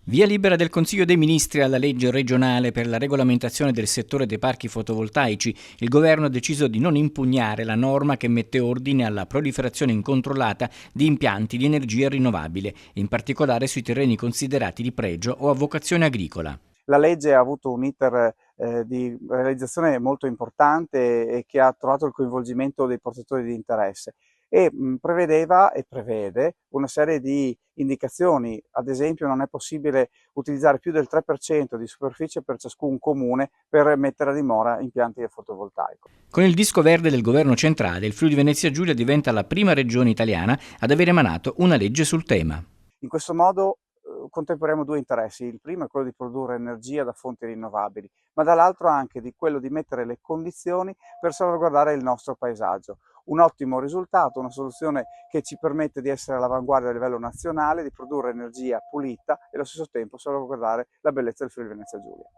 Via libera del Consiglio dei Ministri alla legge regionale per la regolamentazione del settore dei parchi fotovoltaici. Il governo ha deciso di non impugnare la norma che mette ordine alla proliferazione incontrollata di impianti di energia rinnovabile, in particolare sui terreni considerati di pregio o a vocazione agricola. La legge ha avuto un iter di realizzazione molto importante e che ha trovato il coinvolgimento dei portatori di interesse e prevedeva e prevede una serie di indicazioni. Ad esempio, non è possibile utilizzare più del 3% di superficie per ciascun comune per mettere a dimora impianti di fotovoltaico. Con il disco verde del governo centrale, il Friuli Venezia Giulia diventa la prima regione italiana ad aver emanato una legge sul tema. In questo modo contemperiamo due interessi: il primo è quello di produrre energia da fonti rinnovabili, ma dall'altro anche di quello di mettere le condizioni per salvaguardare il nostro paesaggio. Un ottimo risultato, una soluzione che ci permette di essere all'avanguardia a livello nazionale, di produrre energia pulita e allo stesso tempo salvaguardare la bellezza del Friuli Venezia Giulia.